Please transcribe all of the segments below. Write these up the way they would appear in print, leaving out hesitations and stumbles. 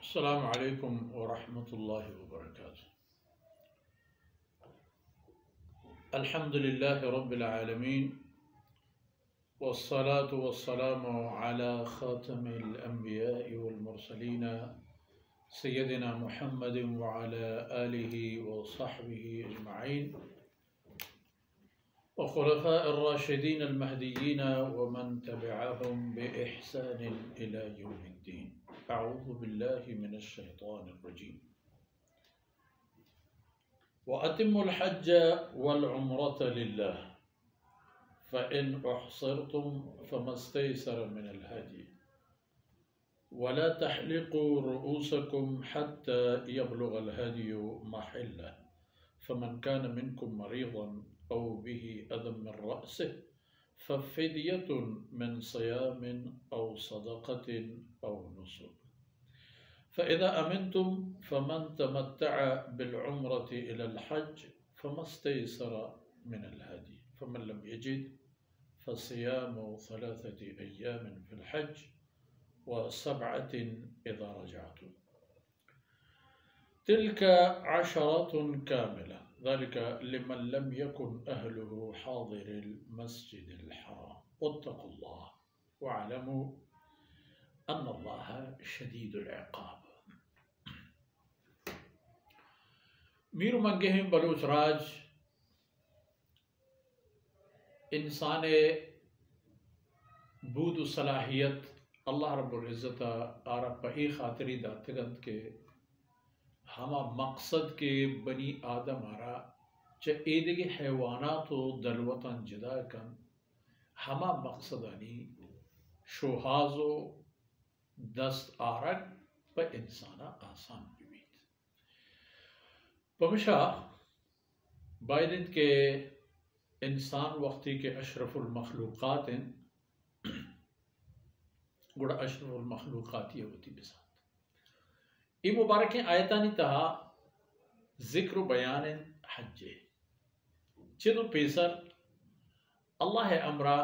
السلام عليكم ورحمة الله وبركاته. الحمد لله رب العالمين، والصلاة والسلام على خاتم الأنبياء والمرسلين سيدنا محمد وعلى آله وصحبه أجمعين وخلفاء الراشدين المهديين ومن تبعهم بإحسان إلى يوم الدين. أعوذ بالله من الشيطان الرجيم. وأتموا الحج والعمرة لله فإن أحصرتم فما استيسر من الهدي ولا تحلقوا رؤوسكم حتى يبلغ الهدي محله فمن كان منكم مريضا أو به أذى من رأسه ففدية من صيام أو صدقة أو نسك. فإذا أمنتم فمن تمتع بالعمرة إلى الحج فما استيسر من الهدي فمن لم يجد فصيام 3 أيام في الحج و7 إذا رجعتم تلك 10 كاملة ذلك لمن لم يكن أهله حاضر المسجد الحرام واتقوا الله واعلموا أن الله شديد العقاب. میر منگہم بلوچ راج انسان بود و صلاحیت اللہ رب العزت آرہ پہی خاطری داتگند کے ہما مقصد کے بنی آدم آرہ چا ایدگی حیوانات و دلوطن جدا کن ہما مقصدانی شوہاز و دست آرک پا انسانا آسان بیت. پمشا بائدن کے انسان وقتی کے اشرف المخلوقات ہیں گوڑا اشرف المخلوقات یہ ہوتی بسات ای مبارکیں آیتانی تہا ذکر و بیان حج چدو پیسر اللہ امرہ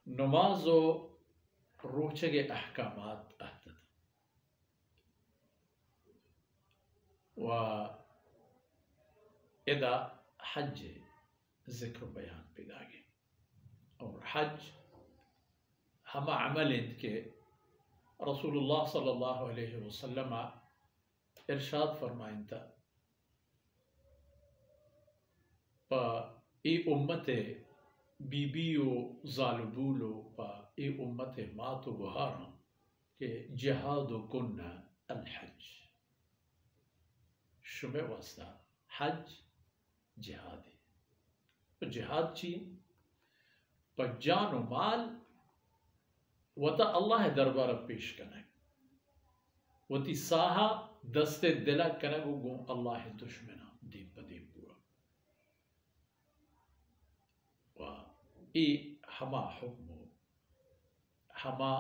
نماز و روچگ احکامات احتد و ادا حج ذکر و بیان پیدا گئے اور حج ہما عمل انت کے رسول اللہ صلی اللہ علیہ وسلم ارشاد فرمائن تا پا ای امت بی بیو ظالبولو پا ای امت ماتو بہارا کہ جہاد کن الحج شمع واسطہ حج جہاد ہے. جہاد چی پا جان و مال وطا اللہ دربار پیش کنے وطی ساہا دست دلہ کنے گو اللہ دشمنا دیم پا دیم بوا و ای ہما حکم ہما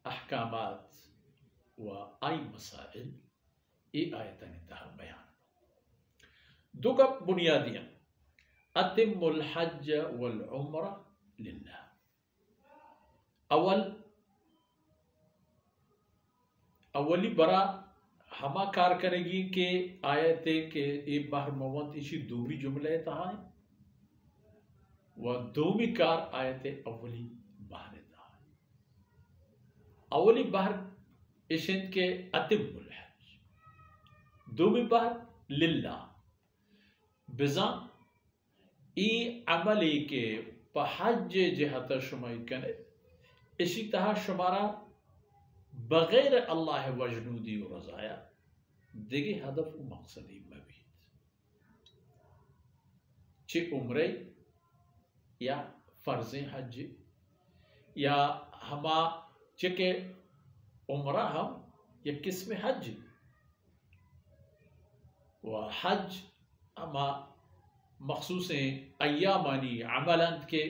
احکامات و آئی مسائل ای آیتان انتہا بیان دو کا بنیادیاں اتم الحج والعمرہ للہ. اولی برا ہما کار کرے گی کہ آیتے کہ ای بحر موت اسی دومی جملے تہائیں و دومی کار آیتے اولی بحر تہائیں. اولی بحر اشند کے اتم الحج دومی بحر للہ بزان ای عملی کے پا حج جہتا شمائی کنے اسی طرح شمارا بغیر اللہ وجنودی و رضایا دیگی ہدف و مقصدی مبید چی عمرے یا فرض حج یا ہما چکے عمرہ ہم یا قسم حج و حج اما مخصوص ایامانی عملند کے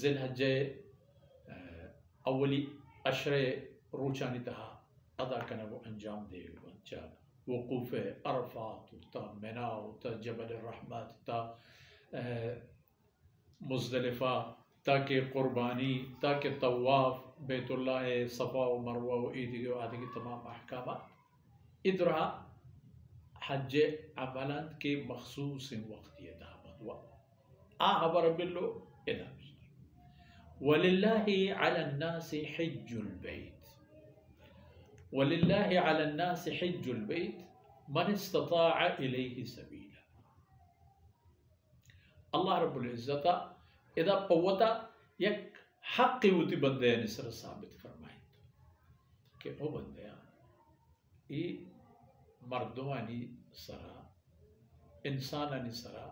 ذی الحجہ اولی عشرے روچانی تہا ادا کنگو انجام دے وچا وقوف عرفات تا مناو تا جبل الرحمت تا مزدلفہ تاکہ قربانی تاکہ طواف بیت اللہ صفا و مروہ و عیدگی و آدھگی تمام احکامات ادرا حج عملان کے مخصوص وقت یہ دامت و آہبر بلو ادام وَلِلَّهِ عَلَى النَّاسِ حِجُّ الْبَيْتِ وَلِلَّهِ عَلَى النَّاسِ حِجُّ الْبَيْتِ مَنِ اسْتَطَاعَ إِلَيْهِ سَبِيلًا اللہ رب العزت اذا قوتا یک حق ہوتی بندے نسر ثابت فرمائیں کہ او بندے ای مردمانی سرا انسانانی سرا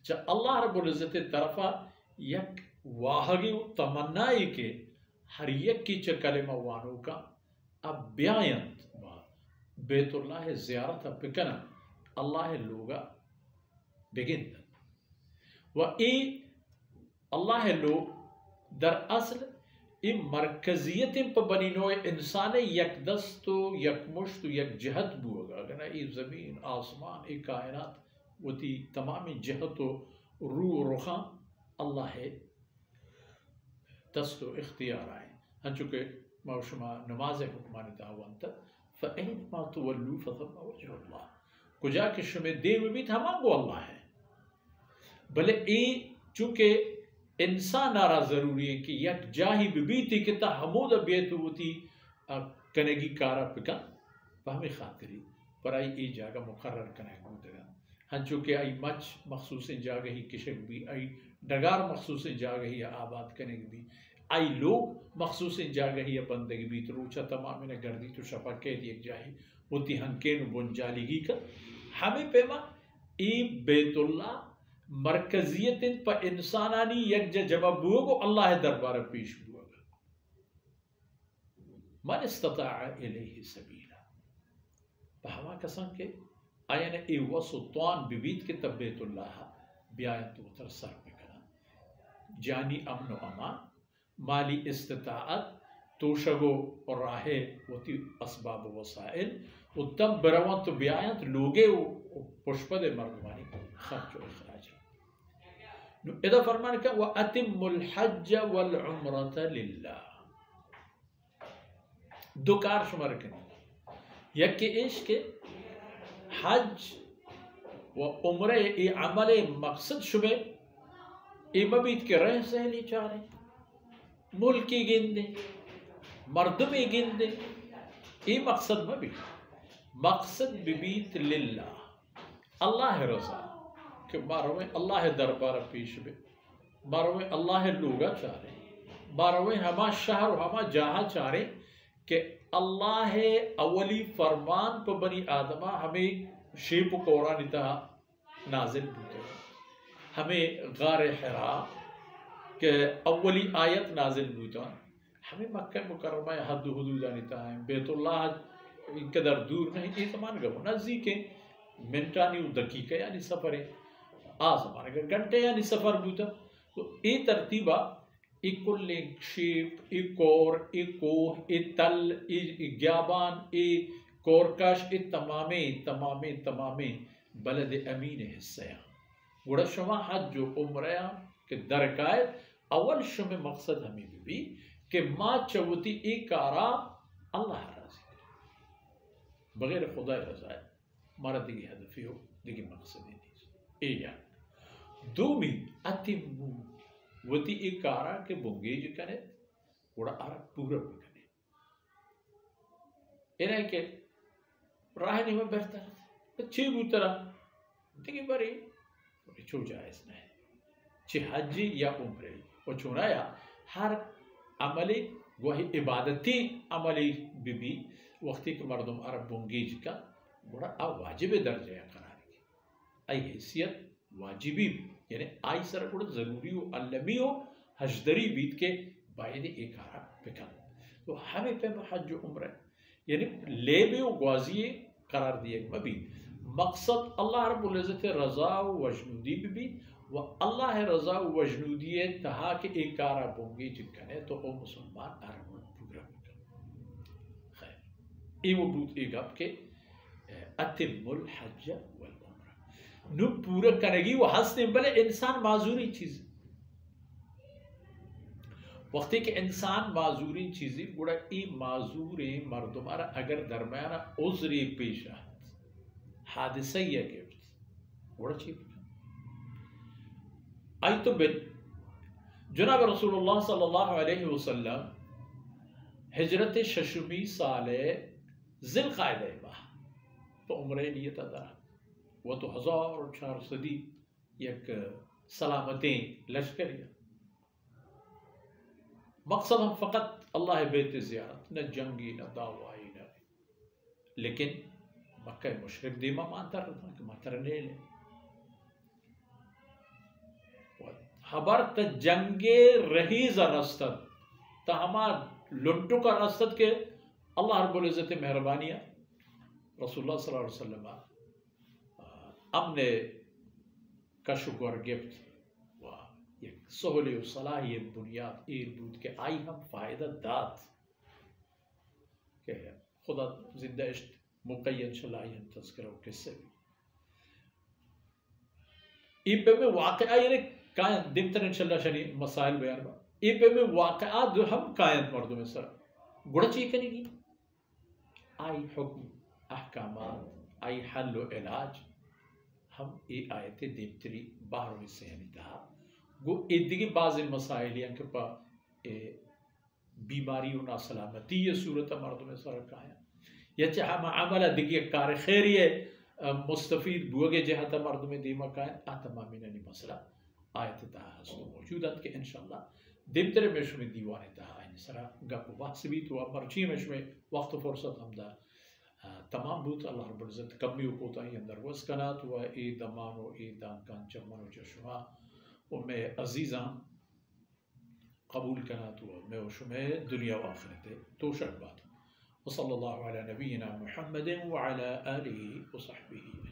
چا اللہ رب العزت طرفا یک واہگی و تمنائی کے ہر یک کی چا کلمہ وانو کا اب بیانت بیت اللہ زیارت بکنا اللہ لوگا بگن و ای اللہ لوگ در اصل ای مرکزیت پا بنی نوع انسان یک دست و یک مشت و یک جہت بوگا اگر ای زمین آسمان ای کائنات و تی تمامی جہت و روح و رخان اللہ ہے دست و اختیار آئیں ہن چونکہ شما نماز حکمانی دعوانتا فَإِنْمَا تُوَلُّوا فَثَمَّ وَجْهُ اللَّهِ کجا کہ شما دے میں بھی ہمانگو اللہ ہے بلے ای چونکہ انسان آرہ ضروری ہے کہ یک جاہی ببیتی کہ تا حمود بیتو ہوتی کنگی کارا پکا فہمی خاطری پر آئی ای جاگہ مقرر کنگ ہوتا ہن چونکہ آئی مچ مخصوص جاگہ ہی کشک بھی آئی ڈگار مخصوص جاگہ ہی آباد کنگ بھی آئی لوگ مخصوص جاگہ ہی بندگی بھی تروچا تمام نے گردی تو شفا کہہ دی ایک جاہی ہوتی ہنکین بنجالگی کا ہمیں پیما ای بیت اللہ مرکزیت پا انسانانی یک جمع بوگو اللہ دربار پیش بوگا من استطاع الیہ سبیلا ہما کسان کے آئین ای وسطوان ببیت کے تب بیت اللہ بیایت و ترسر بکنا جانی امن و امان مالی استطاعت توشگو اور راہے وتی اسباب و وسائل و تب بروان تو بیایت لوگے و پشپد مردمانی خرچ و اخراج اذا فرمان کہ وَأَتِمُّ الْحَجَّ وَالْعُمْرَةَ لِلَّهِ دو کار شما رکھنی یک کہ عشق حج و عمرے ای عمل مقصد شبے ای مبید کے رہ سہلی چارے ملکی گندے مردمی گندے ای مقصد مبید مقصد ببیت للہ اللہ رضا کہ بارویں اللہ دربار پیش بے بارویں اللہ لوگا چارے بارویں ہما شہر و ہما جہاں چارے کہ اللہ اولی فرمان پہ بنی آدمہ ہمیں شیپ و قرآن تہا نازل بوتے ہمیں غار حرا کہ اولی آیت نازل بوتا ہمیں مکہ مکرمہ حد و حدود آنیتا ہے بیت اللہ قدر دور نہیں یہ زمان گا نزدیک ہے منٹانی و دقیقہ یعنی سفر ہے زمان اگر گھنٹے یعنی سفر بوتا تو ای ترتیبہ ای کل شیپ ای کور ای کوہ ای تل ای گیابان ای کورکش ای تمامی بلد امین حصیاں گوڑا شما حج و عمریاں کہ درکائے اول شما مقصد ہمیں بھی کہ ما چوتی ای کارا اللہ راضی بغیر خدا رضا ہے مارا دیگی ہدفی ہو دیگی مقصد نہیں اے یعنی دومی اتمو وتی ای کارا کے بنگیج کنے گوڑا آرہ پورا بکنے انہیں کہ راہ نہیں میں بہتر چھ بوترا دیکھیں باری چو جائز نہیں چھ حجی یا عمرے و چونایا ہر عملی گوہی عبادتی عملی بھی وقتی کہ مردم عرب بنگیج کا گوڑا واجب درجہ قرار کی ای حیثیت واجبی بھی یعنی آئی سر گوڑا ضروری ہو علمی ہو حجدری بیت کے باید ایک آرہ بکن تو ہمیں پہ حج و عمرہ یعنی لے بے و گوازی قرار دیئے مبین مقصد اللہ رب العزت رضا و وجنودی بھی و اللہ رضا و وجنودی تہا کے ایک آرہ بونگی جکنے تو وہ مسلمان عرب پورا بکن خیر ای وہ بوت ایک اب کے اتم الحج والعمرہ نو پورا کرنگی وہ حسن بلے انسان معذوری چیز وقتی کہ انسان معذورین چیزی گوڑا ای معذوری مردمارا اگر درمیانا عذری پیش آت حادثہ یہ گفت گوڑا چی آئی تو بل جناب رسول اللہ صلی اللہ علیہ وسلم ہجرت ششمی سال ذی القعدہ ماہ تو عمرہ نیت دارا وہ تو 1400 یک سلامتیں لشکریہ مقصد ہم فقط اللہ بیت زیارت نہ جنگی نہ دعوائی نہ لیکن مکہ مشرق دیما مانتا رہتا کہ ماتر نہیں لے خبر تا جنگ رہیز رستد تا ہما لنٹو کا رستد کے اللہ رب العزت مہربانیہ رسول اللہ صلی اللہ علیہ وسلم امن کا شکر گفت یک سہولی و صلاحی بنیاد ایر بود کہ آئی ہم فائدہ داد کہ خدا زندہ اشت مقید شلائین تذکرہ و کس سے بھی ای پہ میں واقعہ یعنی کائن دمتر انشاءاللہ شنی مسائل بیان با ای پہ میں واقعہ دو ہم کائن مردوں میں سر گڑا چیئے کرنی گی آئی حکم احکامات آئی حل و علاج ہم ای آیت دمتری باہروی سے ہمیں تھا گو ادگی بعض مسائل ہیں کہ پا بیماری و ناسلامتی یہ صورت مردوں میں سر کائن یا چاہا معاملہ دگی کار خیری ہے مستفید بوگے جہتا مردوں میں دیما کائن تمامی ننی مسئلہ آیت تاہا ہستو موجودت کہ انشاءاللہ دمتر میں شمی دیوانے تاہا آئین سرا گپ و بحث بھی تو مرچی میں شمی وقت و فرصت ہم دا تمام بوت اللہ رب العزت کمی و کوتا ہی اندر وزکنات و ای دمان و ای دانکان چمن و چشما و میں عزیزاں قبول کنات و میں و شمی دنیا و آخرت توشک بات وصلی اللہ علی نبینا محمد وعلى آلہ وصحبہ